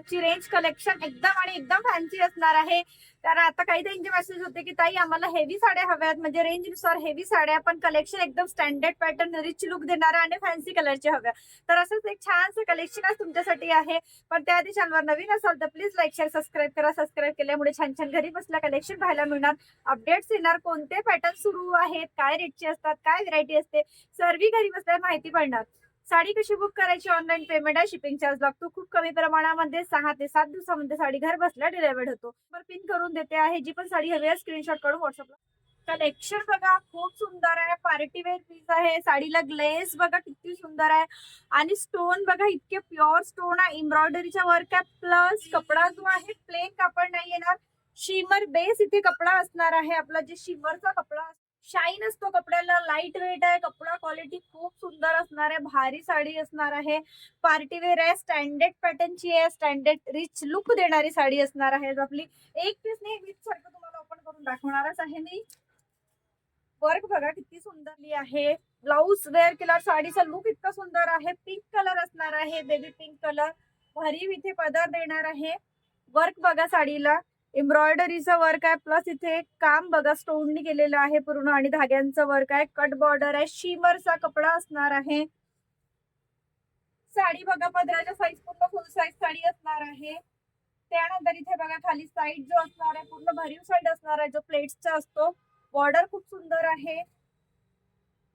आजची range collection एकदम आणि एकदम फॅन्सी असणार आहे. कारण आता काही ताईंचे मेसेज होते की ताई आम्हाला हेवी साड्या हव्यात, म्हणजे रेंजनुसार हेवी साड्या, पण कलेक्शन एकदम स्टँडर्ड पॅटर्न रिच लुक देणारा आणि फॅन्सी कलरच्या हव्या. तर असंच एक छानसं कलेक्शन आज तुमच्यासाठी आहे. पण त्याआधी चॅनलवर नवीन असाल तर प्लीज लाईक शेअर सबस्क्राईब करा. सबस्क्राईब केल्यामुळे छान छान घरी बसल्या कलेक्शन पाहायला मिळणार, अपडेट्स येणार, कोणते पॅटर्न सुरू आहेत, काय रेटचे असतात, काय व्हरायटी असते, सर्व घरी बसल्या माहिती पडणार. साडी कशी बुक करायची, ऑनलाईन पेमेंट आहे, शिपिंग चार्ज लागतो खूप कमी प्रमाणामध्ये. 6 ते 7 दिवसामध्ये साडी घर बसल्या डिलिव्हर्ड होतो. पिन करून देते आहे. जी पण साडी हवी आहे स्क्रीनशॉट काढून व्हॉट्सअपला. कलेक्शन बघा खूप सुंदर आहे, पार्टी वेअर पीस आहे. साडीला ग्लेस बघा किती सुंदर आहे आणि स्टोन बघा इतके प्युअर स्टोन आहे, एम्ब्रॉयडरीचा वर्क आहे, प्लस कपडा जो आहे प्लेन कापड नाही येणार, शिमर बेस इथे कपडा असणार आहे. आपला जे शिमरचा कपडा शाईन असतो कपड्याला, लाईट वेट आहे कपडा, क्वालिटी खूप सुंदर असणार आहे, भारी साडी असणार आहे, पार्टी वेअर आहे, स्टँडर्ड पॅटर्नची आहे, स्टँडर्ड रिच लुक देणारी साडी असणार आहे. आपली एक पीस नाही वीस सारखं तुम्हाला ओपन करून दाखवणारच आहे मी. वर्क बघा किती सुंदरली आहे, ब्लाऊज वेअर केल्यावर साडीचा लुक इतका सुंदर आहे. पिंक कलर असणार आहे, बेबी पिंक कलर, भरीव इथे पदर देणार आहे. वर्क बघा साडीला एम्ब्रॉयडरीचं वर्क आहे, प्लस इथे काम बघा स्टोननी केलेलं आहे पूर्ण आणि धाग्यांचं वर्क आहे, कट बॉर्डर आहे, शिमरचा कपडा असणार आहे. साडी बघा पदराच्या साईज पूर्ण फुल साईज साडी असणार आहे. त्यानंतर इथे बघा खाली साईड जो असणार आहे पूर्ण भरीव साईड असणार आहे, जो प्लेट्सचा असतो. बॉर्डर खूप सुंदर आहे,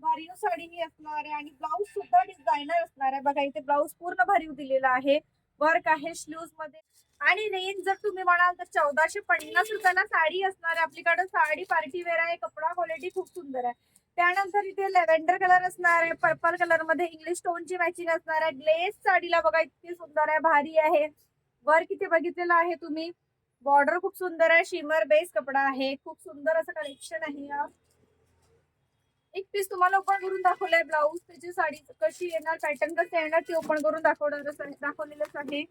भरीव साडी ही असणार आहे आणि ब्लाऊज सुद्धा डिझायनर असणार आहे. बघा इथे ब्लाऊज पूर्ण भरीव दिलेला आहे, वर्क आहे स्लीव्स मध्ये. आणि रेंज जर तुम्ही म्हणाल तर 1450 रुपयाला साडी असणार आहे. आपल्याकडे साडी पार्टी वेअर आहे, कपडा क्वालिटी खूप सुंदर आहे. त्यानंतर इथे लेव्हेंडर कलर असणार आहे, पर्पल कलर मध्ये इंग्लिश टोनची मॅचिंग असणार आहे. ग्लेस साडीला बघा इतकी सुंदर आहे, भारी आहे. वर्क इथे बघितलेलं आहे तुम्ही, बॉर्डर खूप सुंदर आहे, शिमर बेस कपडा आहे, खूप सुंदर असं कलेक्शन आहे. एक पीस तुम्हाला ओपन करून दाखवलंय, ब्लाऊज त्याची साडी कशी येणार, पॅटर्न कसं येणार ते ओपन करून दाखवलेलंच आहे.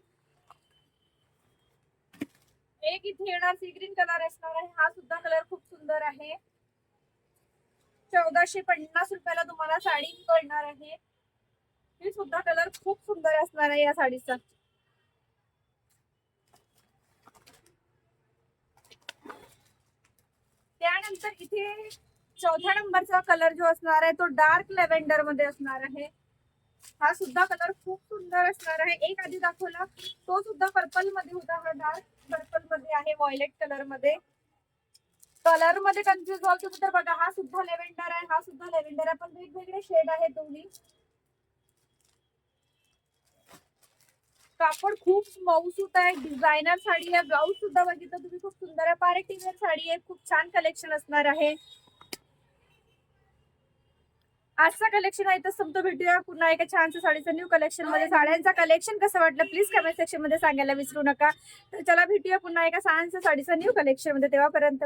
एक इथे येणार सी ग्रीन कलर असणार आहे, हा सुद्धा कलर खूप सुंदर आहे. 1450 रुपयाला तुम्हाला साडी मिळणार आहे. ही सुद्धा कलर खूप सुंदर असणार आहे या साडीचा. त्यानंतर इथे चौथ्या नंबरचा कलर जो असणार आहे तो डार्क लेव्हेंडर मध्ये असणार आहे. हा सुद्धा कलर खूप सुंदर असणार आहे. एक आधी दाखवला तो सुद्धा पर्पल मध्ये होता, हा डार्क पर्पल मध्ये आहे, व्हायलेट कलर मध्ये. कलर मध्ये कन्फ्युज व्हाल तुम्ही तर बघा, हा सुद्धा लेव्हेंडर आहे, हा सुद्धा लेव्हेंडर आहे, पण वेगवेगळे शेड आहेत दोन्ही. कापड खूप मऊसूत आहे, डिझायनर साडी आहे. ब्लाऊज सुद्धा बघितलं तुम्ही खूप सुंदर आहे, पार्टी वेअर साडी आहे, खूप छान कलेक्शन असणार आहे. आजचा कलेक्शन आहे तर संपतो. भेटूया पुन्हा एका छानशा साडीचं न्यू कलेक्शन मध्ये. साड्यांचा कलेक्शन कसं वाटलं प्लीज कमेंट सेक्शन मध्ये सांगायला विसरू नका. तर चला भेटूया पुन्हा एका छानशा साडीचं न्यू कलेक्शन मध्ये, तेव्हापर्यंत